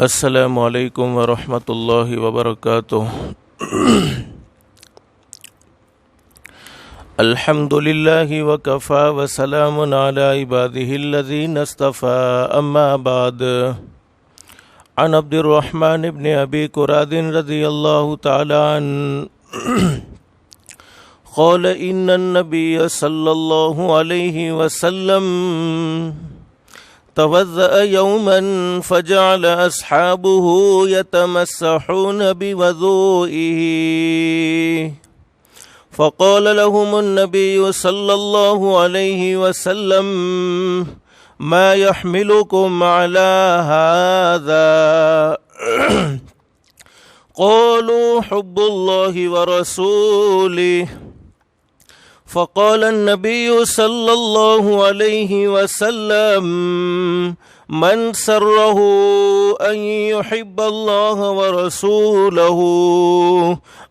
السلام علیکم ورحمۃ اللہ وبرکاتہ۔ الحمد للہ وکفی وسلام علی عبادہ الذین اصطفی، اما بعد۔ عن عبد الرحمن بن ابی قراد رضی اللہ تعالی عنہ قال ان النبی صلی اللہ علیہ وسلم توضأ يوما فجعل أصحابه يتمسحون بوضوئه فقال لهم النبي صلى الله عليه وسلم ما يحملكم على هذا؟ قالوا حب الله ورسوله فقال النبي صلى الله عليه وسلم من سره أن يحب الله ورسوله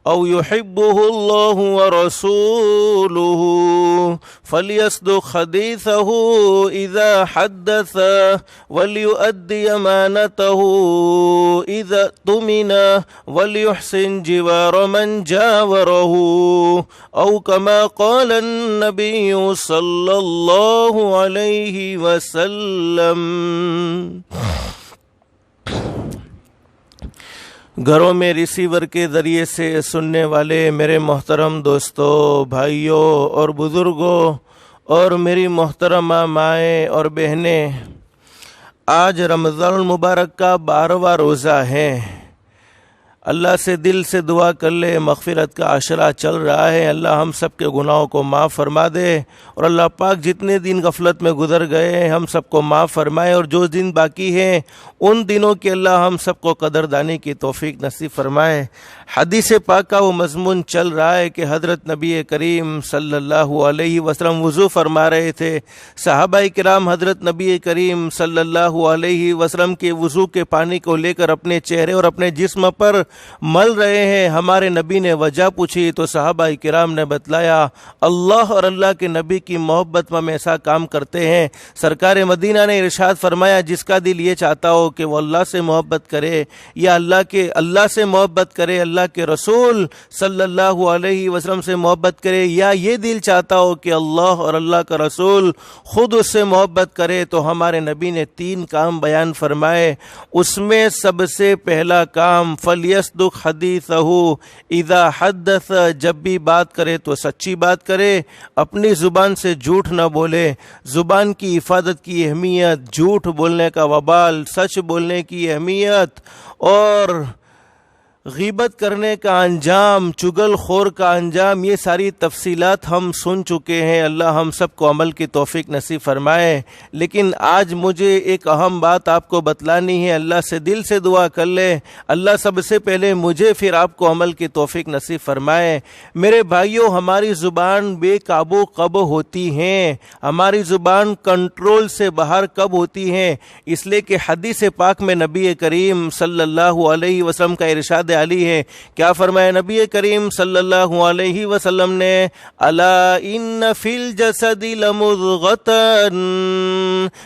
أو يحبه الله ورسوله فليصدق حديثه إذا حدث وليؤدي أمانته إذا اؤتمن وليحسن جوار من جاوره أو كما قال النبي صلى الله عليه وسلم۔ گھروں میں ریسیور کے ذریعے سے سننے والے میرے محترم دوستوں، بھائیوں اور بزرگوں اور میری محترمہ مائیں اور بہنیں، آج رمضان المبارک کا 12واں روزہ ہے۔ اللہ سے دل سے دعا کر لے، مغفرت کا عشرہ چل رہا ہے، اللہ ہم سب کے گناہوں کو معاف فرما دے، اور اللہ پاک جتنے دن غفلت میں گزر گئے ہیں ہم سب کو معاف فرمائے، اور جو دن باقی ہیں ان دنوں کے اللہ ہم سب کو قدردانی کی توفیق نصیب فرمائے۔ حدیث پاک کا وہ مضمون چل رہا ہے کہ حضرت نبی کریم صلی اللہ علیہ وسلم وضو فرما رہے تھے، صحابہ کرام حضرت نبی کریم صلی اللہ علیہ وسلم کے وضو کے پانی کو لے کر اپنے چہرے اور اپنے جسم پر مل رہے ہیں۔ ہمارے نبی نے وجہ پوچھی تو صحابہ کرام نے بتلایا اللہ اور اللہ کے نبی کی محبت میں ہم ایسا کام کرتے ہیں۔ سرکار مدینہ نے ارشاد فرمایا جس کا دل یہ چاہتا ہو کہ وہ اللہ سے محبت کرے یا اللہ سے محبت کرے، اللہ کے رسول صلی اللہ علیہ وسلم سے محبت کرے، یا یہ دل چاہتا ہو کہ اللہ اور اللہ کا رسول خود اس سے محبت کرے، تو ہمارے نبی نے 3 کام بیان فرمائے۔ اس میں سب سے پہلا کام فلیصدق حدیثہ، اذا حدث، جب بھی بات کرے تو سچی بات کرے، اپنی زبان سے جھوٹ نہ بولے۔ زبان کی حفاظت کی اہمیت، جھوٹ بولنے کا وبال، سچ بولنے کی اہمیت، اور غیبت کرنے کا انجام، چگل خور کا انجام، یہ ساری تفصیلات ہم سن چکے ہیں۔ اللہ ہم سب کو عمل کی توفیق نصیب فرمائے۔ لیکن آج مجھے ایک اہم بات آپ کو بتلانی ہے، اللہ سے دل سے دعا کر لے، اللہ سب سے پہلے مجھے پھر آپ کو عمل کی توفیق نصیب فرمائے۔ میرے بھائیوں، ہماری زبان بے قابو کب ہوتی ہیں، ہماری زبان کنٹرول سے باہر کب ہوتی ہیں؟ اس لیے کہ حدیث پاک میں نبی کریم صلی اللہ علیہ وسلم کا ارشاد علی ہے۔ کیا فرمایا نبی کریم صلی اللہ علیہ وسلم نے؟ الا ان فی الجسد لمضغۃ،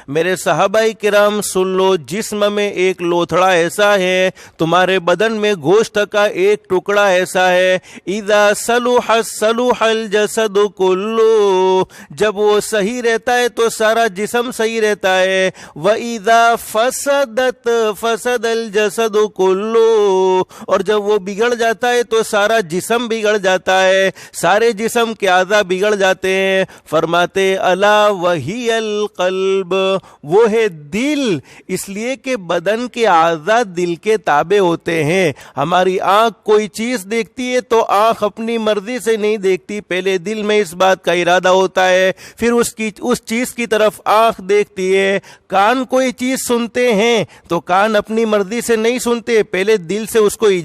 میرے صحابہ کرام سن لو، جسم میں ایک لوتھڑا ایسا ہے، تمہارے بدن میں گوشت کا ایک ٹکڑا ایسا ہے، اذا صلح صلح الجسد کلہ، جب وہ صحیح رہتا ہے تو سارا جسم صحیح رہتا ہے، وَإِذَا فَسَدَتْ فَسَدَ الْجَسَدُ كُلُّهُ، اور جب وہ بگڑ جاتا ہے تو سارا جسم بگڑ جاتا ہے، سارے جسم کے اعضاء بگڑ جاتے ہیں۔ فرماتے الا وہی القلب، وہ ہے دل، اس لیے کہ بدن کے اعضاء دل کے تابع ہوتے ہیں۔ ہماری آنکھ کوئی چیز دیکھتی ہے تو آنکھ اپنی مرضی سے نہیں دیکھتی، پہلے دل میں اس بات کا ارادہ ہوتا ہے، پھر اس چیز کی طرف آنکھ دیکھتی ہے۔ کان کوئی چیز سنتے ہیں تو کان اپنی مرضی سے نہیں سنتے، پہلے دل سے اس کو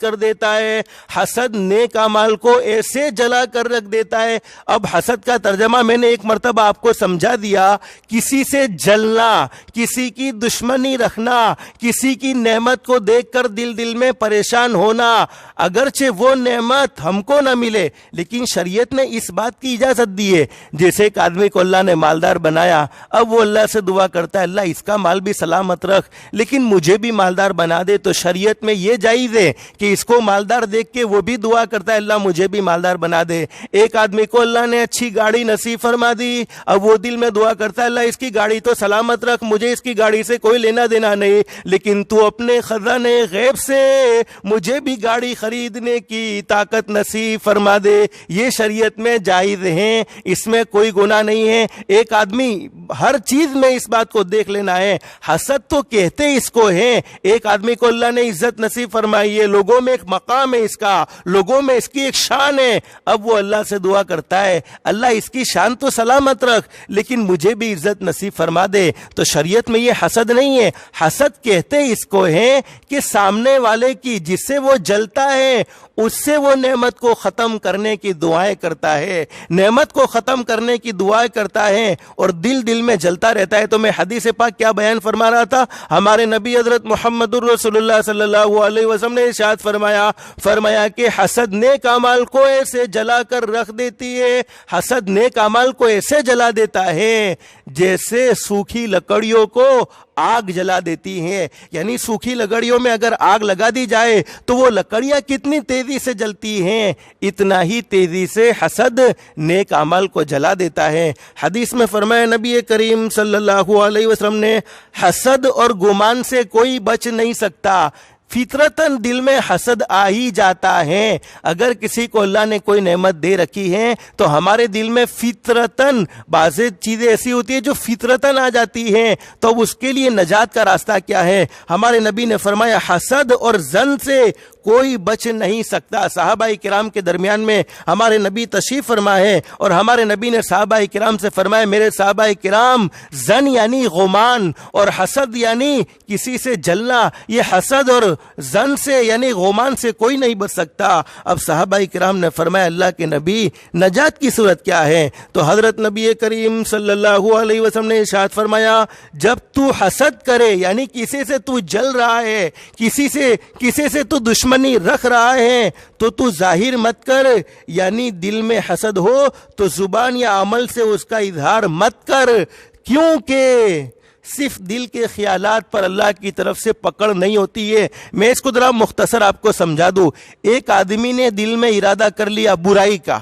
کر دیتا ہے، حسد نیک اعمال کو ایسے جلا کر رکھ دیتا ہے۔ اب حسد کا ترجمہ میں نے ایک مرتبہ آپ کو سمجھا دیا، کسی سے جلنا، کسی کی دشمنی رکھنا، کسی کی نعمت کو دیکھ کر دل میں پریشان ہونا، اگرچہ وہ نعمت ہم کو نہ ملے لیکن شریعت نے اس بات کی اجازت دی ہے۔ جیسے ایک آدمی کو اللہ نے مالدار بنایا، اب وہ اللہ سے دعا کرتا ہے اللہ اس کا مال بھی سلامت رکھ لیکن مجھے بھی مالدار بنا دے، تو شریعت میں یہ جائز ہے کہ اس کو مالدار دیکھ کے وہ بھی دعا کرتا ہے اللہ مجھے بھی مالدار بنا دے۔ ایک آدمی کو اللہ نے اچھی گاڑی نصیب فرما دی، اب وہ دل میں دعا کرتا ہے اللہ اس کی گاڑی تو سلامت رکھ، مجھے اس کی گاڑی سے کوئی لینا دینا نہیں لیکن تو اپنے خزانے غیب سے مجھے بھی گاڑی خریدنے کی طاقت نصیب فرما دے۔ یہ شریعت میں جائز ہیں، اس میں کوئی گناہ نہیں ہے۔ ایک آدمی ہر چیز میں اس بات کو دیکھ لینا ہے۔ حسد تو کہتے اس کو ہے، ایک آدمی کو اللہ نے عزت نصیب فرمائی ہے، لوگوں میں ایک مقام ہے اس کا، لوگوں میں اس کی ایک شان ہے، اب وہ اللہ سے دعا کرتا ہے اللہ اس کی شان تو سلامت رکھ لیکن مجھے بھی عزت نصیب فرما دے۔ تو شریعت میں یہ حسد نہیں ہے، حسد کہتے اس کو ہے کہ سامنے والے کی جس سے وہ جلتا ہے اس سے وہ نعمت کو ختم کرنے کی دعائیں کرتا ہے، نعمت کو ختم کرنے کی دعائیں کرتا ہے اور دل میں جلتا رہتا ہے۔ تو میں حدیث پاک کیا بیان فرما رہا تھا، ہمارے نبی حضرت محمد الرسول اللہ صلی اللہ علیہ وسلم نے ارشاد فرمایا کہ حسد نیک اعمال کو ایسے جلا کر رکھ دیتی ہے، حسد نیک اعمال کو ایسے جلا دیتا ہے جیسے سوکھی لکڑیوں کو آگ جلا دیتی ہیں۔ یعنی سوکھی لکڑیوں میں اگر آگ لگا دی جائے تو وہ لکڑیاں کتنی تیزی سے جلتی ہیں، اتنا ہی تیزی سے حسد نیک اعمال کو جلا دیتا ہے۔ حدیث میں فرمایا نبی کریم صلی اللہ علیہ وسلم نے حسد اور گمان سے کوئی بچ نہیں سکتا، فطرتاً دل میں حسد آ ہی جاتا ہے۔ اگر کسی کو اللہ نے کوئی نعمت دے رکھی ہے تو ہمارے دل میں فطرتاً بعض چیزیں ایسی ہوتی ہیں جو فطرتاً آ جاتی ہیں، تو اب اس کے لیے نجات کا راستہ کیا ہے؟ ہمارے نبی نے فرمایا حسد اور ظن سے کوئی بچ نہیں سکتا۔ صحابہ کرام کے درمیان میں ہمارے نبی تشریف فرما ہے اور ہمارے نبی نے صحابہ کرام سے فرمایا میرے صحابہ کرام، ظن یعنی گمان اور حسد یعنی کسی سے جلنا، یہ حسد اور ظن سے یعنی گمان سے کوئی نہیں بچ سکتا۔ اب صحابہ کرام نے فرمایا اللہ کے نبی نجات کی صورت کیا ہے؟ تو حضرت نبی کریم صلی اللہ علیہ وسلم نے ارشاد فرمایا جب تو حسد کرے یعنی کسی سے تو جل رہا ہے، کسی سے تو دشمنی رکھ رہا ہے تو ظاہر مت کر، یعنی دل میں حسد ہو تو زبان یا عمل سے اس کا اظہار مت کر، کیونکہ صرف دل کے خیالات پر اللہ کی طرف سے پکڑ نہیں ہوتی ہے۔ میں اس کو ذرا مختصر آپ کو سمجھا دوں۔ ایک آدمی نے دل میں ارادہ کر لیا برائی کا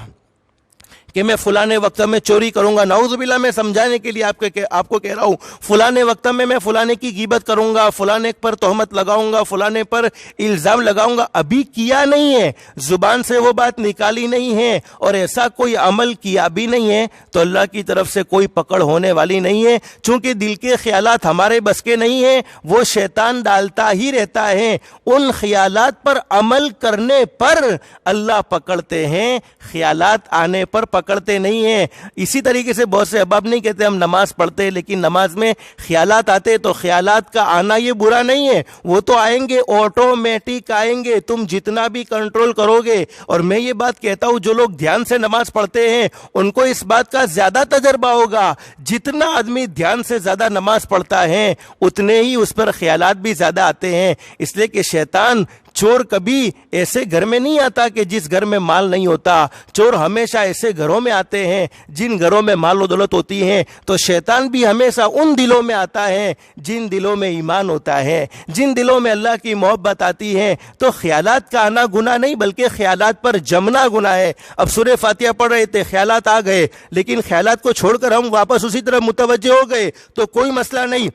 کہ میں فلانے وقت میں چوری کروں گا، نعوذ باللہ، میں سمجھانے کے لیے آپ کو کہہ رہا ہوں، فلانے وقت میں فلانے کی غیبت کروں گا، فلانے پر تہمت لگاؤں گا، فلانے پر الزام لگاؤں گا، ابھی کیا نہیں ہے، زبان سے وہ بات نکالی نہیں ہے اور ایسا کوئی عمل کیا بھی نہیں ہے، تو اللہ کی طرف سے کوئی پکڑ ہونے والی نہیں ہے۔ چونکہ دل کے خیالات ہمارے بس کے نہیں ہیں، وہ شیطان ڈالتا ہی رہتا ہے، ان خیالات پر عمل کرنے پر اللہ پکڑتے ہیں، خیالات آنے پر پکڑتے نہیں ہیں۔ اسی طریقے سے بہت سے احباب نہیں کہتے ہم نماز پڑھتے لیکن نماز میں خیالات آتے، تو خیالات کا آنا یہ برا نہیں ہے، وہ تو آئیں گے، آٹومیٹک آئیں گے، تم جتنا بھی کنٹرول کرو گے۔ اور میں یہ بات کہتا ہوں جو لوگ دھیان سے نماز پڑھتے ہیں ان کو اس بات کا زیادہ تجربہ ہوگا، جتنا آدمی دھیان سے زیادہ نماز پڑھتا ہے اتنے ہی اس پر خیالات بھی زیادہ آتے ہیں، اس لیے کہ شیطان چور کبھی ایسے گھر میں نہیں آتا کہ جس گھر میں مال نہیں ہوتا، چور ہمیشہ ایسے گھروں میں آتے ہیں جن گھروں میں مال و دولت ہوتی ہے، تو شیطان بھی ہمیشہ ان دلوں میں آتا ہے جن دلوں میں ایمان ہوتا ہے، جن دلوں میں اللہ کی محبت آتی ہے۔ تو خیالات کا آنا گناہ نہیں بلکہ خیالات پر جمنا گناہ ہے۔ اب سورہ فاتحہ پڑھ رہے تھے، خیالات آ گئے لیکن خیالات کو چھوڑ کر ہم واپس اسی طرح متوجہ ہو گئے تو کوئی مسئلہ نہیں،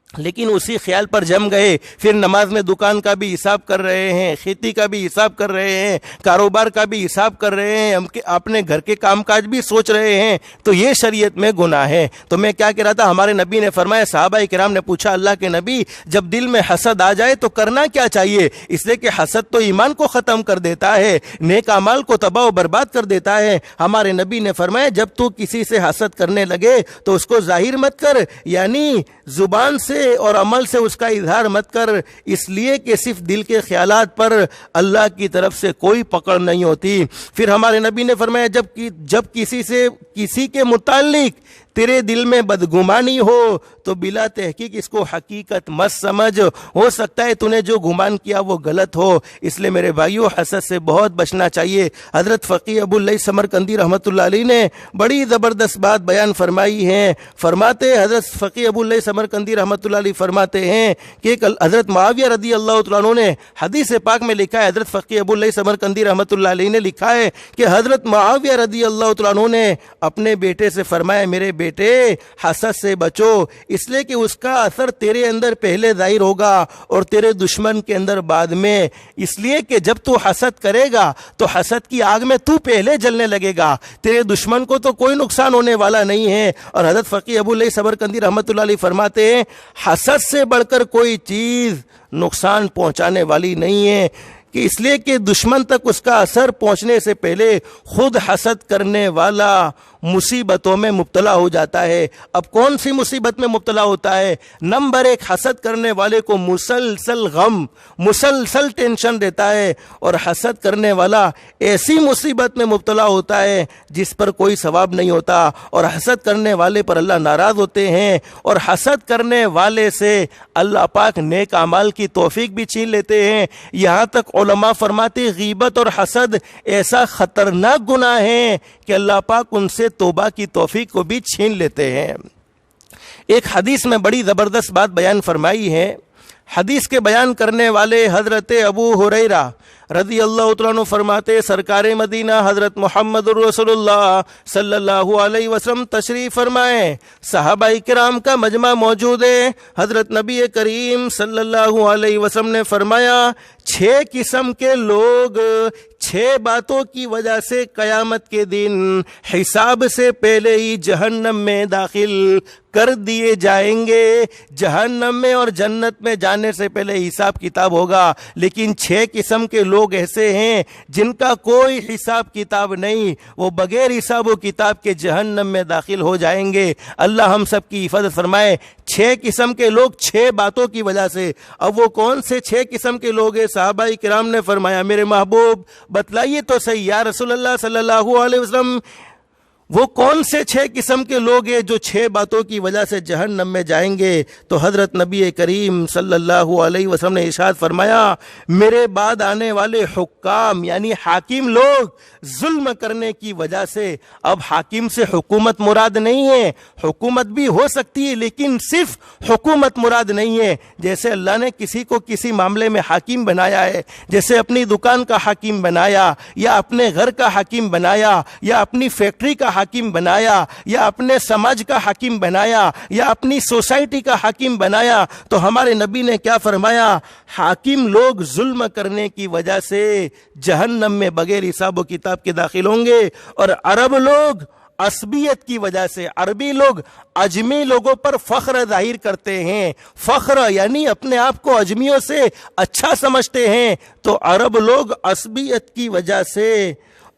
لیکن اسی خیال پر جم گئے، پھر نماز میں دکان کا بھی حساب کر رہے ہیں، کھیتی کا بھی حساب کر رہے ہیں، کاروبار کا بھی حساب کر رہے ہیں، اپنے گھر کے کام کاج بھی سوچ رہے ہیں، تو یہ شریعت میں گناہ ہے۔ تو میں کیا کہہ رہا تھا، ہمارے نبی نے فرمایا، صحابہ کرام نے پوچھا اللہ کے نبی جب دل میں حسد آ جائے تو کرنا کیا چاہیے؟ اس لیے کہ حسد تو ایمان کو ختم کر دیتا ہے، نیک اعمال کو تباہ و برباد کر دیتا ہے۔ ہمارے نبی نے فرمایا جب تو کسی سے حسد کرنے لگے تو اس کو ظاہر مت کر، یعنی زبان سے سے اور عمل سے اس کا اظہار مت کر، اس لیے کہ صرف دل کے خیالات پر اللہ کی طرف سے کوئی پکڑ نہیں ہوتی۔ پھر ہمارے نبی نے فرمایا جب کسی کے متعلق تیرے دل میں بدگمانی ہو تو بلا تحقیق اس کو حقیقت مت سمجھ، ہو سکتا ہے تو نے جو گمان کیا وہ غلط ہو۔ اس لیے میرے بھائیو، حسد سے بہت بچنا چاہیے۔ حضرت فقیہ ابو اللیث سمرقندی رحمۃ اللہ علیہ نے بڑی زبردست بات بیان فرمائی ہے۔ حضرت فقیہ ابو اللیث سمرقندی رحمۃ اللہ علیہ فرماتے ہیں کہ حضرت معاویہ رضی اللہ تعالیٰ عنہ نے حدیث پاک میں لکھا ہے، حضرت فقیہ ابو اللیث سمرقندی رحمۃ اللہ علیہ نے لکھا ہے کہ حضرت معاویہ رضی اللہ تعالیٰ عنہ نے اپنے بیٹے سے فرمایا، میرے بیٹے حسد سے بچو، اس لیے کہ اس کا اثر تیرے اندر پہلے ظاہر ہوگا اور تیرے دشمن کے اندر بعد میں، اس لیے کہ جب تو حسد کرے گا تو حسد کی آگ میں تو پہلے جلنے لگے گا، تیرے دشمن کو تو کوئی نقصان ہونے والا نہیں ہے۔ اور حضرت فقیہ ابو اللیث سمرقندی رحمۃ اللہ علیہ فرماتے ہیں، حسد سے بڑھ کر کوئی چیز نقصان پہنچانے والی نہیں ہے، کہ اس لیے کہ دشمن تک اس کا اثر پہنچنے سے پہلے خود حسد کرنے والا مصیبتوں میں مبتلا ہو جاتا ہے۔ اب کون سی مصیبت میں مبتلا ہوتا ہے؟ نمبر 1، حسد کرنے والے کو مسلسل غم، مسلسل ٹینشن رہتا ہے، اور حسد کرنے والا ایسی مصیبت میں مبتلا ہوتا ہے جس پر کوئی ثواب نہیں ہوتا، اور حسد کرنے والے پر اللہ ناراض ہوتے ہیں، اور حسد کرنے والے سے اللہ پاک نیک اعمال کی توفیق بھی چھین لیتے ہیں۔ یہاں تک علماء فرماتے غیبت اور حسد ایسا خطرناک گناہ ہے کہ اللہ پاک ان سے توبہ کی توفیق کو بھی چھین لیتے ہیں۔ ایک حدیث میں بڑی زبردست بات بیان فرمائی ہے۔ حدیث کے بیان کرنے والے حضرت ابو ہریرہ رضی اللہ تعالیٰ عنہ فرماتے، سرکار مدینہ حضرت محمد رسول اللہ صلی اللہ علیہ وسلم تشریف فرمائے، صحابہ کرام کا مجمع موجود ہے۔ حضرت نبی کریم صلی اللہ علیہ وسلم نے فرمایا، 6 قسم کے لوگ 6 باتوں کی وجہ سے قیامت کے دن حساب سے پہلے ہی جہنم میں داخل کر دیے جائیں گے۔ جہنم میں اور جنت میں جانے سے پہلے حساب کتاب ہوگا، لیکن 6 قسم کے لوگ ایسے ہیں جن کا کوئی حساب کتاب نہیں، وہ بغیر حساب و کتاب کے جہنم میں داخل ہو جائیں گے۔ اللہ ہم سب کی حفاظت فرمائے۔ 6 قسم کے لوگ 6 باتوں کی وجہ سے۔ اب وہ کون سے 6 قسم کے لوگ ہیں؟ صحابہ کرام نے فرمایا، میرے محبوب بتلائیے تو صحیح یا رسول اللہ صلی اللہ علیہ وسلم، وہ کون سے 6 قسم کے لوگ ہیں جو 6 باتوں کی وجہ سے جہنم میں جائیں گے؟ تو حضرت نبی کریم صلی اللہ علیہ وسلم نے ارشاد فرمایا، میرے بعد آنے والے حکام یعنی حاکم لوگ ظلم کرنے کی وجہ سے۔ اب حاکم سے حکومت مراد نہیں ہے، حکومت بھی ہو سکتی ہے لیکن صرف حکومت مراد نہیں ہے۔ جیسے اللہ نے کسی کو کسی معاملے میں حاکم بنایا ہے، جیسے اپنی دکان کا حاکم بنایا، یا اپنے گھر کا حاکم بنایا، یا اپنی فیکٹری کا حاکم بنایا، یا اپنے سماج کا حاکم بنایا، یا اپنی سوسائٹی کا حاکم بنایا، تو ہمارے نبی نے کیا فرمایا؟ حاکم لوگ ظلم کرنے کی وجہ سے جہنم میں بغیر حساب و کتاب کے داخل ہوں گے۔ اور عرب لوگ عصبیت کی وجہ سے، عربی لوگ اجمی لوگوں پر فخر ظاہر کرتے ہیں، فخر یعنی اپنے آپ کو اجمیوں سے اچھا سمجھتے ہیں، تو عرب لوگ عصبیت کی وجہ سے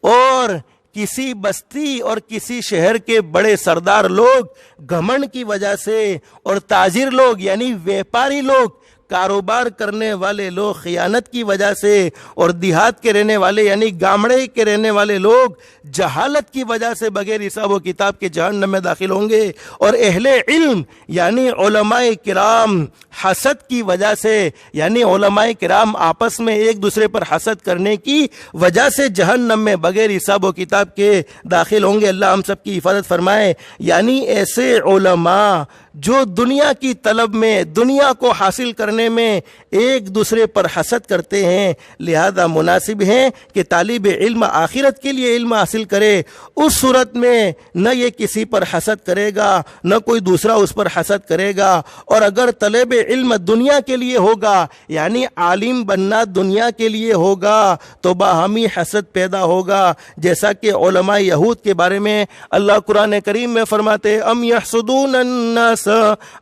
اور کسی بستی اور کسی شہر کے بڑے سردار لوگ گھمنڈ کی وجہ سے، اور تاجر لوگ یعنی ویپاری لوگ، کاروبار کرنے والے لوگ خیانت کی وجہ سے، اور دیہات کے رہنے والے یعنی گامڑے کے رہنے والے لوگ جہالت کی وجہ سے بغیر حساب و کتاب کے جہنم میں داخل ہوں گے، اور اہل علم یعنی علماء کرام حسد کی وجہ سے، یعنی علماء کرام آپس میں ایک دوسرے پر حسد کرنے کی وجہ سے جہنم میں بغیر حساب و کتاب کے داخل ہوں گے۔ اللہ ہم سب کی حفاظت فرمائے۔ یعنی ایسے علماء جو دنیا کی طلب میں، دنیا کو حاصل کرنے میں ایک دوسرے پر حسد کرتے ہیں، لہذا مناسب ہے کہ طالب علم آخرت کے لیے علم حاصل کرے۔ اس صورت میں نہ یہ کسی پر حسد کرے گا، نہ کوئی دوسرا اس پر حسد کرے گا۔ اور اگر طالب علم دنیا کے لیے ہوگا، یعنی عالم بننا دنیا کے لیے ہوگا، تو باہمی حسد پیدا ہوگا، جیسا کہ علماء یہود کے بارے میں اللہ قرآن کریم میں فرماتے، ام یحسدون الناس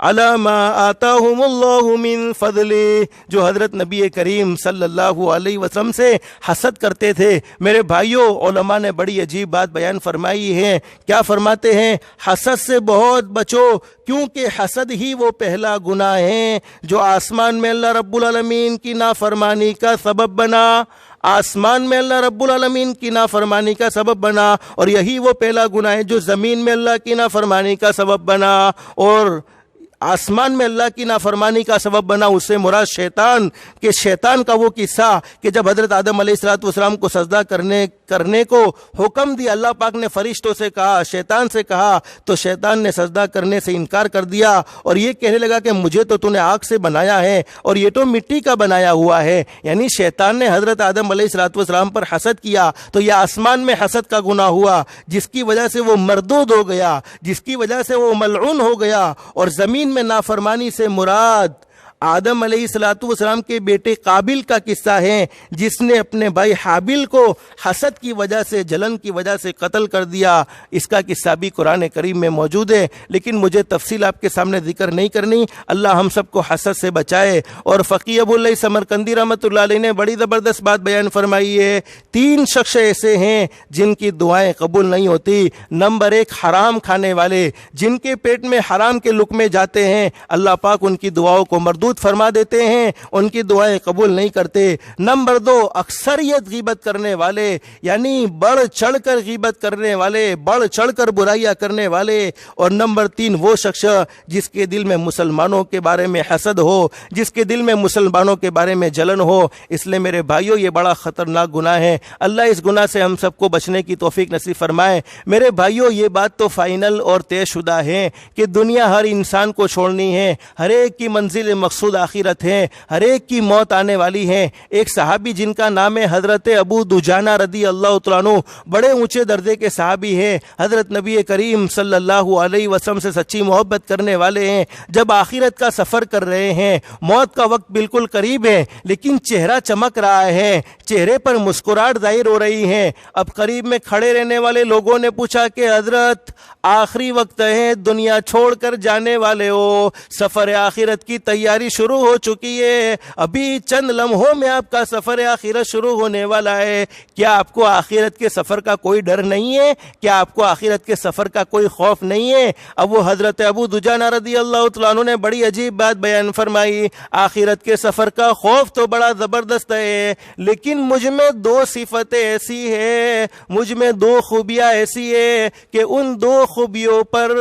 علی ما آتاہم اللہ من فضل فضلی، جو حضرت نبی کریم صلی اللہ علیہ وسلم سے حسد کرتے تھے۔ میرے بھائیوں، علماء نے بڑی عجیب بات بیان فرمائی ہے۔ کیا فرماتے ہیں؟ حسد سے بہت بچو، کیونکہ حسد ہی وہ پہلا گناہ ہے جو آسمان میں اللہ رب العالمین کی نافرمانی کا سبب بنا۔ آسمان میں اللہ رب العالمین کی نافرمانی کا سبب بنا، اور یہی وہ پہلا گناہ ہے جو زمین میں اللہ کی نافرمانی کا سبب بنا۔ اور آسمان میں اللہ کی نافرمانی کا سبب بنا، اس سے مراد شیطان، کہ شیطان کا وہ قصہ کہ جب حضرت آدم علیہ السلام کو سجدہ کرنے کو حکم دیا، اللہ پاک نے فرشتوں سے کہا، شیطان سے کہا، تو شیطان نے سجدہ کرنے سے انکار کر دیا اور یہ کہنے لگا کہ مجھے تو نے آگ سے بنایا ہے اور یہ تو مٹی کا بنایا ہوا ہے۔ یعنی شیطان نے حضرت آدم علیہ السلام پر حسد کیا، تو یہ آسمان میں حسد کا گناہ ہوا، جس کی وجہ سے وہ مردود ہو گیا، جس کی وجہ سے وہ ملعون ہو گیا۔ اور زمین میں نافرمانی سے مراد آدم علیہ السلام کے بیٹے قابل کا قصہ ہے، جس نے اپنے بھائی حابل کو حسد کی وجہ سے، جلن کی وجہ سے قتل کر دیا۔ اس کا قصہ بھی قرآن کریم میں موجود ہے، لیکن مجھے تفصیل آپ کے سامنے ذکر نہیں کرنی۔ اللہ ہم سب کو حسد سے بچائے۔ اور فقی ابو اللہ سمرقندی رحمۃ اللہ علیہ نے بڑی زبردست بات بیان فرمائی ہے۔ 3 شخص ایسے ہیں جن کی دعائیں قبول نہیں ہوتی۔ نمبر 1، حرام کھانے والے، جن کے پیٹ میں حرام کے لقمے جاتے ہیں، اللہ پاک ان کی دعاؤں کو مردود فرما دیتے ہیں، ان کی دعائیں قبول نہیں کرتے۔ نمبر 2، اکثریت غیبت کرنے والے، یعنی بڑھ چڑھ کر غیبت کرنے والے، بڑھ چڑھ کر برائیاں کرنے والے۔ اور نمبر 3، وہ شخص جس کے دل میں مسلمانوں کے بارے میں حسد ہو، جس کے دل میں مسلمانوں کے بارے میں جلن ہو۔ اس لیے میرے بھائیوں، یہ بڑا خطرناک گناہ ہے۔ اللہ اس گناہ سے ہم سب کو بچنے کی توفیق نصیب فرمائے۔ میرے بھائیوں، یہ بات تو فائنل اور طے شدہ ہے کہ دنیا ہر انسان کو چھوڑنی ہے، ہر ایک کی منزل مقصود آخرت ہے، ہر ایک کی موت آنے والی ہے۔ ایک صحابی جن کا نام ہے حضرت ابو دجانہ رضی اللہ تعالیٰ عنہ، بڑے اونچے درجے کے صحابی ہیں، حضرت نبی کریم صلی اللہ علیہ وسلم سے سچی محبت کرنے والے ہیں۔ جب آخرت کا سفر کر رہے ہیں، موت کا وقت بالکل قریب ہے، لیکن چہرہ چمک رہا ہے، چہرے پر مسکراہٹ ظاہر ہو رہی ہے۔ اب قریب میں کھڑے رہنے والے لوگوں نے پوچھا کہ حضرت، آخری وقت ہے، دنیا چھوڑ کر جانے والے ہو، سفر آخرت کی تیاری شروع ہو چکی ہے، ابھی چند لمحوں میں آپ کا سفر آخرت شروع ہونے والا ہے۔ کیا آپ کو آخرت کے سفر کا کوئی ڈر نہیں ہے؟ کیا آپ کو آخرت کے سفر کا کوئی خوف نہیں ہے؟ اب وہ حضرت ابو دجانہ رضی اللہ تعالیٰ عنہ نے بڑی عجیب بات بیان فرمائی۔ آخرت کے سفر کا خوف تو بڑا زبردست ہے، لیکن مجھ میں 2 صفتیں ایسی ہیں، مجھ میں 2 خوبیاں ایسی ہیں کہ ان 2 خوبیوں پر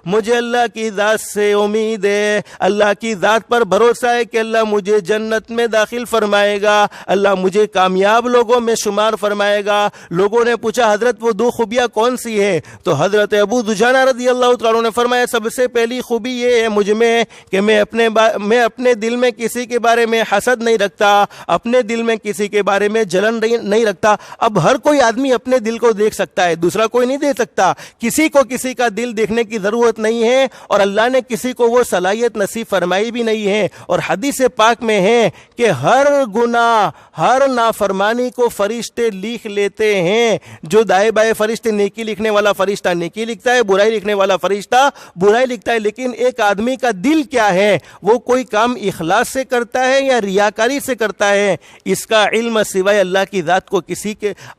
مجھے اللہ کی ذات سے امید ہے، اللہ کی ذات پر بھروسہ ہے کہ اللہ مجھے جنت میں داخل فرمائے گا، اللہ مجھے کامیاب لوگوں میں شمار فرمائے گا۔ لوگوں نے پوچھا حضرت وہ 2 خوبیاں کون سی ہیں؟ تو حضرت ابو دجانہ رضی اللہ تعالیٰ نے فرمایا سب سے پہلی خوبی یہ ہے مجھ میں کہ میں اپنے دل میں کسی کے بارے میں حسد نہیں رکھتا، اپنے دل میں کسی کے بارے میں جلن نہیں رکھتا۔ اب ہر کوئی آدمی اپنے دل کو دیکھ سکتا ہے، دوسرا کوئی نہیں دیکھ سکتا، کسی کو کسی کا دل دیکھنے کی ضرورت نہیں ہے، اور اللہ نے کسی کو وہ صلاحیت نصیب فرمائی بھی نہیں ہے۔ اور حدیث پاک میں ہے کہ ہر گناہ، ہر نافرمانی کو فرشتے لکھ لیتے ہیں، جو دائیں بائیں فرشتے، نیکی لکھنے والا فرشتہ نیکی لکھتا ہے، برائی لکھنے والا فرشتہ برائی لکھتا ہے، لیکن ایک آدمی کا دل کیا ہے، وہ کوئی کام اخلاص سے کرتا ہے یا ریاکاری سے کرتا ہے، اس کا علم سوائے اللہ کی ذات کو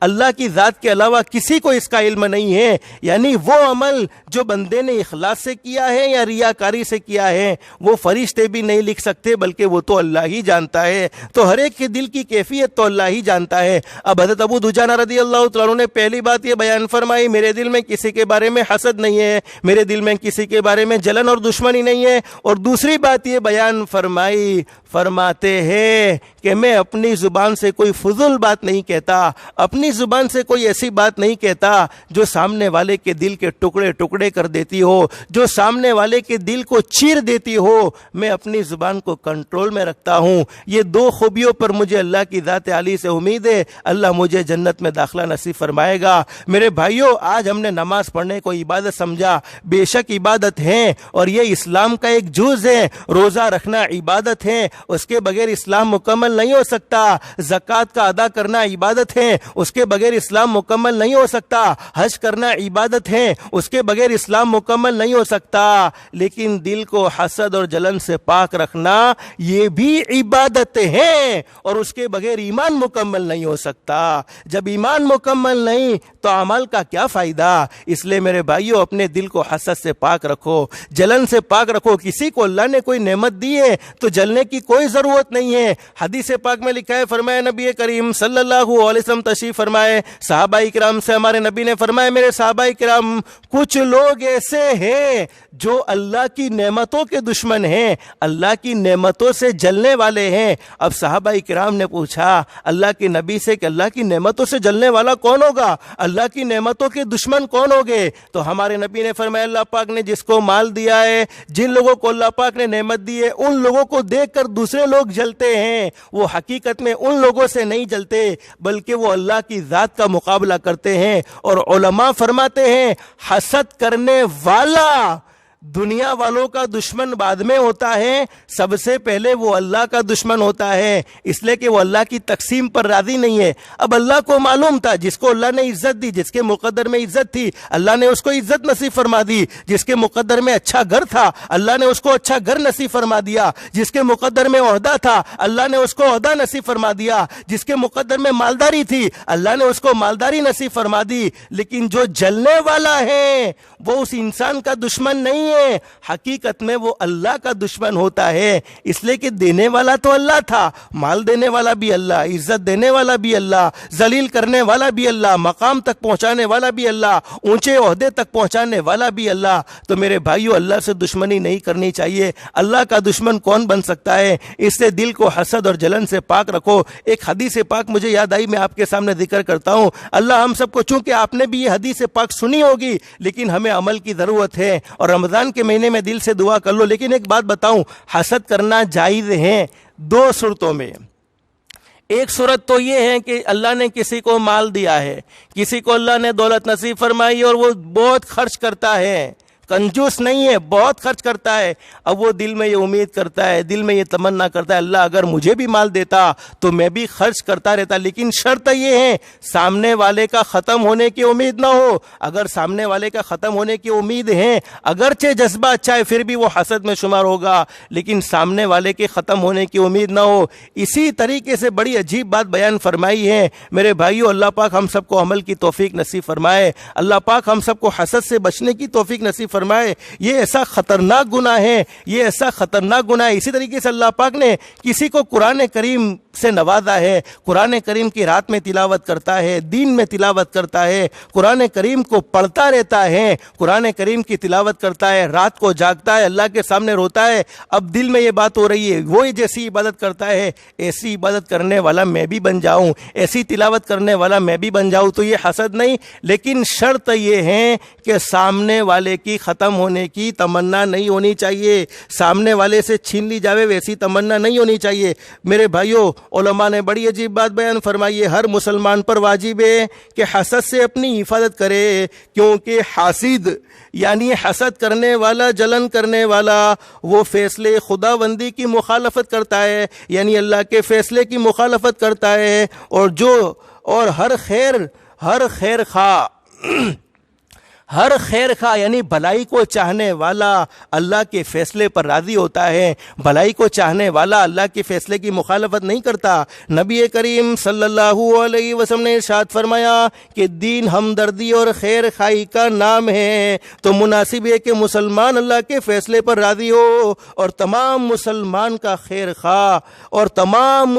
اللہ کی ذات کے علاوہ کسی کو اس کا علم نہیں ہے۔ یعنی وہ عمل جو بندے نے اخلاص سے کیا ہے یا ریاکاری سے کیا ہے، وہ فرشتے بھی نہیں لکھ سکتے، بلکہ وہ تو اللہ ہی جانتا ہے۔ تو ہر ایک کے دل کی کیفیت تو اللہ ہی جانتا ہے۔ اب حضرت ابو دجانہ رضی اللہ تعالیٰ نے پہلی بات یہ بیان فرمائی، میرے دل میں کسی کے بارے میں حسد نہیں ہے، میرے دل میں کسی کے بارے میں جلن اور دشمنی نہیں ہے۔ اور دوسری بات یہ بیان فرماتے ہیں کہ میں اپنی زبان سے کوئی فضول بات نہیں کہتا، اپنی زبان سے کوئی ایسی بات نہیں کہتا جو سامنے والے کے دل کے ٹکڑے ٹکڑے کر دیتی ہو، جو سامنے والے کے دل کو چیر دیتی ہو۔ میں اپنی زبان کو کنٹرول میں رکھتا ہوں۔ یہ 2 خوبیوں پر مجھے اللہ کی ذات عالی سے امید ہے، اللہ مجھے جنت میں داخلہ نصیب فرمائے گا۔ میرے بھائیوں، آج ہم نے نماز پڑھنے کو عبادت سمجھا، بے شک عبادت ہے، اور یہ اسلام کا ایک جز ہے۔ روزہ رکھنا عبادت ہے، اس کے بغیر اسلام مکمل نہیں ہو سکتا۔ زکوٰۃ کا ادا کرنا عبادت ہے، اس کے بغیر اسلام مکمل نہیں ہو سکتا۔ حج کرنا عبادت ہے، اس کے بغیر اسلام مکمل نہیں ہو سکتا۔ لیکن دل کو حسد اور جلن سے پاک رکھنا یہ بھی عبادت ہے، اور اس کے بغیر ایمان مکمل نہیں ہو سکتا۔ جب ایمان مکمل نہیں تو عمل کا کیا فائدہ؟ اس لیے میرے بھائیوں اپنے دل کو حسد سے پاک رکھو، جلن سے پاک رکھو۔ کسی کو اللہ نے کوئی نعمت دی ہے تو جلنے کی کوئی ضرورت نہیں ہے۔ حدیث پاک میں لکھا ہے، فرمایا نبی کریم صلی اللہ علیہ وسلم تشریف فرمائے، صحابہ کرام سے ہمارے نبی نے فرمایا، میرے صحابہ کرام کچھ لوگ ایسے ہیں جو اللہ کی نعمتوں کے دشمن ہیں، اللہ کی نعمتوں سے جلنے والے ہیں۔ اب صحابہ کرام نے پوچھا اللہ کے نبی سے کہ اللہ کی نعمتوں سے جلنے والا کون ہوگا؟ اللہ کی نعمتوں کے دشمن کون ہوگے؟ تو ہمارے نبی نے فرمایا اللہ پاک نے جس کو مال دیا ہے، جن لوگوں کو اللہ پاک نے نعمت دی ہے، ان لوگوں کو دیکھ کر دوسرے لوگ جلتے ہیں، وہ حقیقت میں ان لوگوں سے نہیں جلتے بلکہ وہ اللہ کی ذات کا مقابلہ کرتے ہیں۔ اور علماء فرماتے ہیں حسد کرنے والا دنیا والوں کا دشمن بعد میں ہوتا ہے، سب سے پہلے وہ اللہ کا دشمن ہوتا ہے، اس لیے کہ وہ اللہ کی تقسیم پر راضی نہیں ہے۔ اب اللہ کو معلوم تھا جس کو اللہ نے عزت دی، جس کے مقدر میں عزت تھی اللہ نے اس کو عزت نصیب فرما دی، جس کے مقدر میں اچھا گھر تھا اللہ نے اس کو اچھا گھر نصیب فرما دیا، جس کے مقدر میں عہدہ تھا اللہ نے اس کو عہدہ نصیب فرما دیا، جس کے مقدر میں مالداری تھی اللہ نے اس کو مالداری نصیب فرما دی۔ لیکن جو جلنے والا ہے وہ اس انسان کا دشمن نہیں ہے، حقیقت میں وہ اللہ کا دشمن ہوتا ہے، اس لیے کہ دینے والا تو اللہ تھا، مال دینے والا بھی اللہ، عزت دینے والا بھی اللہ، ذلیل کرنے والا بھی اللہ، مقام تک پہنچانے والا بھی اللہ، اونچے عہدے تک پہنچانے والا بھی اللہ۔ تو میرے بھائیو اللہ سے دشمنی نہیں کرنی چاہیے، اللہ کا دشمن کون بن سکتا ہے؟ اس سے دل کو حسد اور جلن سے پاک رکھو۔ ایک حدیث پاک مجھے یاد آئی، میں آپ کے سامنے ذکر کرتا ہوں۔ اللہ ہم سب کو، چونکہ آپ نے بھی یہ حدیث پاک سنی ہوگی لیکن ہمیں عمل کی ضرورت ہے، اور رمضان کے مہینے میں دل سے دعا کر لو۔ لیکن ایک بات بتاؤں، حسد کرنا جائز ہے دو صورتوں میں۔ ایک صورت تو یہ ہے کہ اللہ نے کسی کو مال دیا ہے، کسی کو اللہ نے دولت نصیب فرمائی اور وہ بہت خرچ کرتا ہے، کنجوس نہیں ہے، بہت خرچ کرتا ہے۔ اب وہ دل میں یہ امید کرتا ہے، دل میں یہ تمنا کرتا ہے اللہ اگر مجھے بھی مال دیتا تو میں بھی خرچ کرتا رہتا، لیکن شرط یہ ہے سامنے والے کا ختم ہونے کی امید نہ ہو۔ اگر سامنے والے کا ختم ہونے کی امید ہے، اگرچہ جذبہ اچھا ہے پھر بھی وہ حسد میں شمار ہوگا، لیکن سامنے والے کے ختم ہونے کی امید نہ ہو۔ اسی طریقے سے بڑی عجیب بات بیان فرمائی ہے میرے بھائیو، اللہ پاک ہم سب کو عمل کی توفیق نصیب فرمائے، اللہ پاک ہم سب کو حسد سے بچنے کی توفیق نصیب فرمائے۔ یہ ایسا خطرناک گناہ ہے، یہ ایسا خطرناک گناہ ہے۔ اسی طریقے سے اللہ پاک نے کسی کو قرآن کریم سے نوازا ہے، قرآن کریم کی رات میں تلاوت کرتا ہے، دین میں تلاوت کرتا ہے، قرآن کریم کو پڑھتا رہتا ہے، قرآن کریم کی تلاوت کرتا ہے، رات کو جاگتا ہے، اللہ کے سامنے روتا ہے۔ اب دل میں یہ بات ہو رہی ہے وہی جیسی عبادت کرتا ہے، ایسی عبادت کرنے والا میں بھی بن جاؤں، ایسی تلاوت کرنے والا میں بھی بن جاؤں، تو یہ حسد نہیں، لیکن شرط یہ ہے کہ سامنے والے کی ختم ہونے کی تمنا نہیں ہونی چاہیے، سامنے والے سے چھین لی جاوے ویسی تمنا نہیں ہونی چاہیے۔ میرے بھائیوں علماء نے بڑی عجیب بات بیان فرمائی ہے، ہر مسلمان پر واجب ہے کہ حسد سے اپنی حفاظت کرے، کیونکہ حاسد یعنی حسد کرنے والا، جلن کرنے والا، وہ فیصلے خداوندی کی مخالفت کرتا ہے، یعنی اللہ کے فیصلے کی مخالفت کرتا ہے، اور ہر خیر خواہ یعنی بھلائی کو چاہنے والا اللہ کے فیصلے پر راضی ہوتا ہے، بھلائی کو چاہنے والا اللہ کے فیصلے کی مخالفت نہیں کرتا۔ نبی کریم صلی اللہ علیہ وسلم نے ارشاد فرمایا کہ دین ہمدردی اور خیر خواہی کا نام ہے، تو مناسب ہے کہ مسلمان اللہ کے فیصلے پر راضی ہو، اور تمام مسلمان کا خیر خواہ ہو، تمام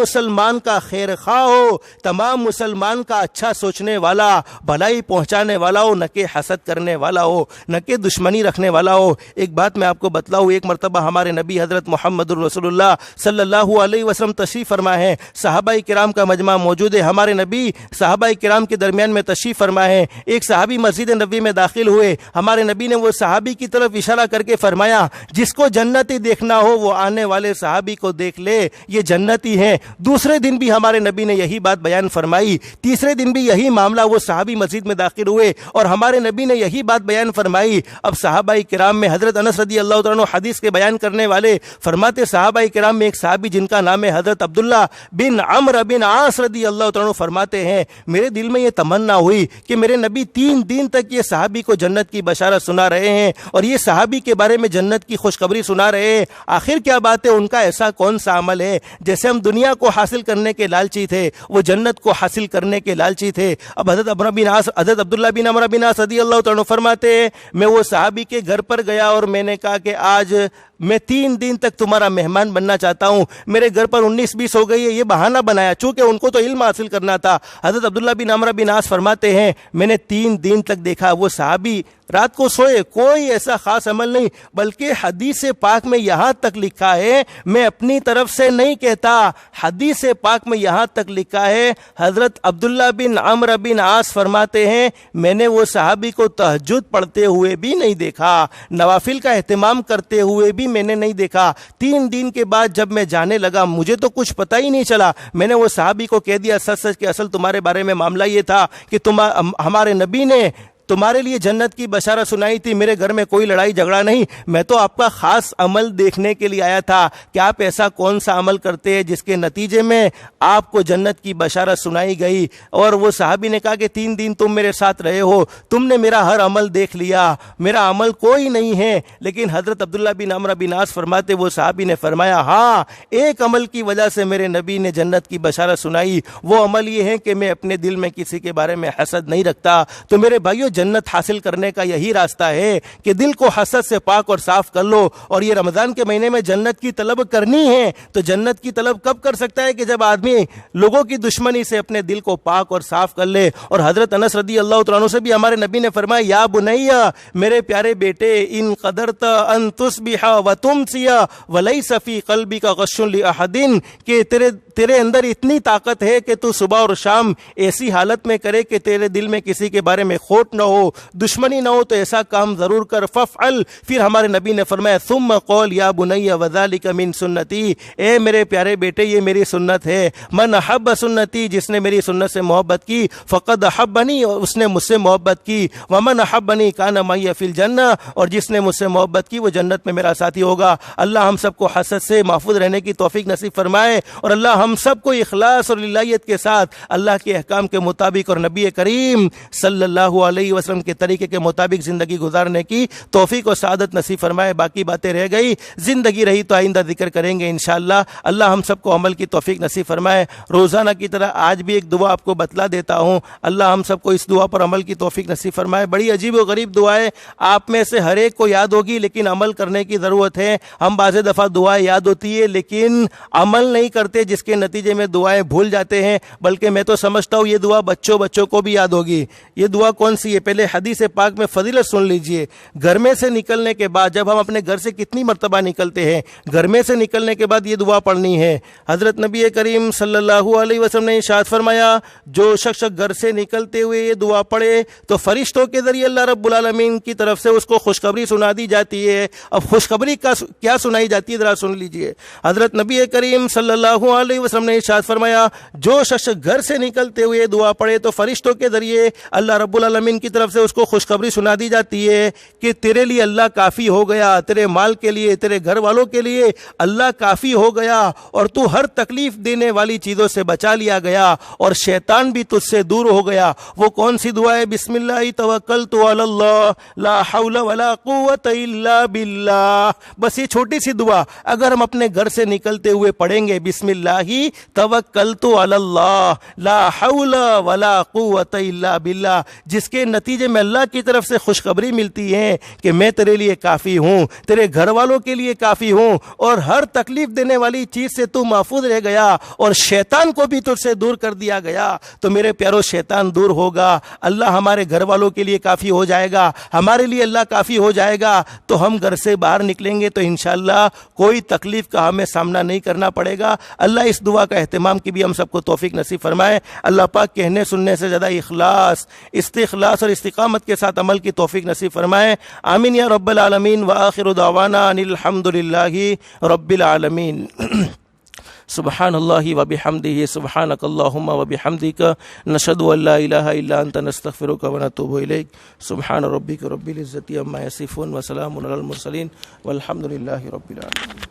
مسلمان کا اچھا سوچنے والا، بھلائی پہنچانے والا ہو، نہ کہ حسد کرنے والا ہو، نہ کہ دشمنی رکھنے والا ہو۔ ایک بات میں آپ کو بتلاؤں، ایک مرتبہ ہمارے نبی حضرت محمد الرسول اللہ صلی اللہ علیہ وسلم تشریف فرما ہے، صحابہ کرام کا مجمع موجود ہے، ہمارے نبی صحابہ کرام کے درمیان میں تشریف فرما ہے۔ ایک صحابی مسجد نبوی میں داخل ہوئے، ہمارے نبی نے وہ صحابی کی طرف اشارہ کر کے فرمایا جس کو جنتی دیکھنا ہو وہ آنے والے صحابی کو دیکھ لے، یہ جنتی ہیں۔ دوسرے دن بھی ہمارے نبی نے یہی بات بیان فرمائی، تیسرے دن بھی یہی معاملہ، وہ صحابی مسجد میں داخل ہوئے اور ہمارے نبی نے یہی یہی بات بیان فرمائی۔ اب صحابہ کرام میں حضرت انس رضی اللہ تعالیٰ عنہ حدیث کے بیان کرنے والے فرماتے صحابہ کرام میں ایک صحابی جن کا نام ہے حضرت عبداللہ بن عمرو بن عاص رضی اللہ تعالیٰ عنہ فرماتے ہیں میرے دل میں یہ تمنا ہوئی کہ میرے نبی 3 دن تک یہ صحابی کو جنت کی بشارت سنا رہے ہیں اور یہ صحابی کے بارے میں جنت کی خوشخبری سنا رہے ہیں، آخر کیا بات ہے، ان کا ایسا کون سا عمل ہے؟ جیسے ہم دنیا کو حاصل کرنے کے لالچی تھے وہ جنت کو حاصل کرنے کے لالچی تھے۔ اب حضرت عبداللہ بن عمرو بن عاص رضی اللہ تعالیٰ عنہ فرماتے ہیں میں وہ صحابی کے گھر پر گیا اور میں نے کہا کہ آج میں 3 دن تک تمہارا مہمان بننا چاہتا ہوں، میرے گھر پر 19-20 ہو گئی ہے، یہ بہانہ بنایا چونکہ ان کو تو علم حاصل کرنا تھا۔ حضرت عبداللہ بن عمرو بن عاص فرماتے ہیں میں نے 3 دن تک دیکھا وہ صحابی رات کو سوئے، کوئی ایسا خاص عمل نہیں، بلکہ حدیث پاک میں یہاں تک لکھا ہے، میں اپنی طرف سے نہیں کہتا، حدیث پاک میں یہاں تک لکھا ہے، حضرت عبداللہ بن عمرو بن عاص فرماتے ہیں میں نے وہ صحابی کو تہجد پڑھتے ہوئے بھی نہیں دیکھا، نوافل کا اہتمام کرتے ہوئے بھی میں نے نہیں دیکھا۔ 3 دن کے بعد جب میں جانے لگا مجھے تو کچھ پتہ ہی نہیں چلا، میں نے وہ صحابی کو کہہ دیا سچ سچ کہ اصل تمہارے بارے میں معاملہ یہ تھا کہ ہمارے نبی نے تمہارے لیے جنت کی بشارت سنائی تھی، میرے گھر میں کوئی لڑائی جھگڑا نہیں، میں تو آپ کا خاص عمل دیکھنے کے لیے آیا تھا کہ آپ ایسا کون سا عمل کرتے ہیں جس کے نتیجے میں آپ کو جنت کی بشارت سنائی گئی۔ اور وہ صحابی نے کہا کہ 3 دن تم میرے ساتھ رہے ہو، تم نے میرا ہر عمل دیکھ لیا، میرا عمل کوئی نہیں ہے۔ لیکن حضرت عبداللہ بن عمرو بن عاص فرماتے وہ صحابی نے فرمایا ہاں ایک عمل کی وجہ سے میرے نبی نے جنت کی بشارت سنائی، وہ عمل یہ ہے کہ میں اپنے دل میں کسی کے بارے میں حسد نہیں رکھتا۔ تو میرے بھائیو جنت حاصل کرنے کا یہی راستہ ہے کہ دل کو حسد سے پاک اور صاف کر لو، اور یہ رمضان کے مہینے میں جنت کی طلب کرنی ہے تو جنت کی طلب کب کر سکتا ہے کہ جب آدمی لوگوں کی دشمنی سے اپنے دل کو پاک اور صاف کر لے۔ اور حضرت انس رضی اللہ تعالیٰ عنہ سے بھی ہمارے نبی نے فرمایا یا بنیا میرے پیارے بیٹے ان قدرت ان تصبح وتمسی ولیس فی قلبک غش لاحد، کہ تیرے اندر اتنی طاقت ہے کہ تو صبح اور شام ایسی حالت میں کرے کہ تیرے دل میں کسی کے بارے میں کھوٹ نہ ہو، دشمنی نہ ہو، تو ایسا کام ضرور کر ففعل۔ پھر ہمارے نبی نے فرمایا ثم قول یا بنی وذلک من سنتی، اے میرے پیارے بیٹے یہ میری سنت ہے، من احب سنتی، جس نے میری سنت سے محبت کی فقد احبنی، اس نے مجھ سے محبت کی، ومن احبنی کان معی فی الجنہ، اور جس نے مجھ سے محبت کی وہ جنت میں میرا ساتھی ہوگا۔ اللہ ہم سب کو حسد سے محفوظ رہنے کی توفیق نصیب فرمائے، اور اللہ ہم سب کو اخلاص اور للہیت کے ساتھ اللہ کے احکام کے مطابق اور نبی کریم صلی اللہ علیہ وسلم کے طریقے کے مطابق زندگی گزارنے کی توفیق و سعادت نصیب فرمائے۔ باقی باتیں رہ گئی، زندگی رہی تو آئندہ ذکر کریں گے انشاءاللہ۔ اللہ ہم سب کو عمل کی توفیق نصیب فرمائے۔ روزانہ کی طرح آج بھی ایک دعا آپ کو بتلا دیتا ہوں، اللہ ہم سب کو اس دعا پر عمل کی توفیق نصیب فرمائے۔ بڑی عجیب و غریب دعا ہے، آپ میں سے ہر ایک کو یاد ہوگی لیکن عمل کرنے کی ضرورت ہے۔ ہم بعض دفعہ دعائیں یاد ہوتی ہے لیکن عمل نہیں کرتے، جس کے نتیجے میں دعائیں بھول جاتے ہیں، بلکہ میں تو سمجھتا ہوں یہ دعا بچوں کو بھی یاد ہوگی۔ یہ دعا کون سی ہے؟ پہلے حدیث پاک میں فضیلت سن لیجئے۔ گھر میں سے نکلنے کے بعد، جب ہم اپنے گھر سے کتنی مرتبہ نکلتے ہیں، گھر میں سے نکلنے کے بعد یہ دعا پڑھنی ہے۔ حضرت نبی کریم صلی اللہ علیہ وسلم نے ارشاد فرمایا جو شخص گھر سے نکلتے ہوئے یہ دعا پڑھے تو فرشتوں کے ذریعے اللہ رب العالمین کی طرف سے اس کو خوشخبری سنا دی جاتی ہے۔ اب خوشخبری کیا سنائی جاتی ہے ذرا سن لیجئے۔ حضرت نبی کریم صلی اللہ علیہ وسلم نے ارشاد فرمایا جو شخص گھر سے نکلتے ہوئے دعا پڑھے تو فرشتوں کے ذریعے اللہ رب العالمین کی طرف سے اس کو خوشخبری سنا دی جاتی ہے کہ تیرے لیے اللہ کافی ہو گیا، تیرے مال کے لیے، تیرے گھر والوں کے لیے اللہ کافی ہو گیا، اور تو ہر تکلیف دینے والی چیزوں سے بچا لیا گیا، اور شیطان بھی تجھ سے دور ہو گیا۔ وہ کون سی دعا ہے؟ بسم اللہ توکلت علی اللہ لا حول ولا قوت الا باللہ۔ بس یہ چھوٹی سی دعا اگر ہم اپنے گھر سے نکلتے ہوئے پڑھیں گے، بسم اللہ توکلت علی اللہ لا حول ولا قوت الا باللہ، جس کے نتیجے میں اللہ کی طرف سے خوشخبری ملتی ہے کہ میں تیرے لیے کافی ہوں، تیرے گھر والوں کے لیے کافی ہوں، اور ہر تکلیف دینے والی چیز سے تو محفوظ رہ گیا، اور شیطان کو بھی تجھ سے دور کر دیا گیا۔ تو میرے پیارو شیطان دور ہوگا، اللہ ہمارے گھر والوں کے لیے کافی ہو جائے گا، ہمارے لیے اللہ کافی ہو جائے گا، تو ہم گھر سے باہر نکلیں گے تو انشاءاللہ کوئی تکلیف کا ہمیں سامنا نہیں کرنا پڑے گا۔ اللہ اس دعا کا اہتمام کی بھی ہم سب کو توفیق نصیب فرمائے۔ اللہ پاک کہنے سننے سے زیادہ اخلاص، استخلاص اور استقامت کے ساتھ عمل کی توفیق نصیب فرمائے۔ آمین یا رب العالمین۔ وآخر دعوانا ان الحمد للہ رب العالمین۔ سبحان اللہ و بحمدہ سبحانک اللہم و بحمدک نشہد ان لا الہ الا انت نستغفرک و نتوب الیک سبحان ربک رب العزۃ عما یصفون وسلام علی المرسلین والحمد للہ رب العالمین.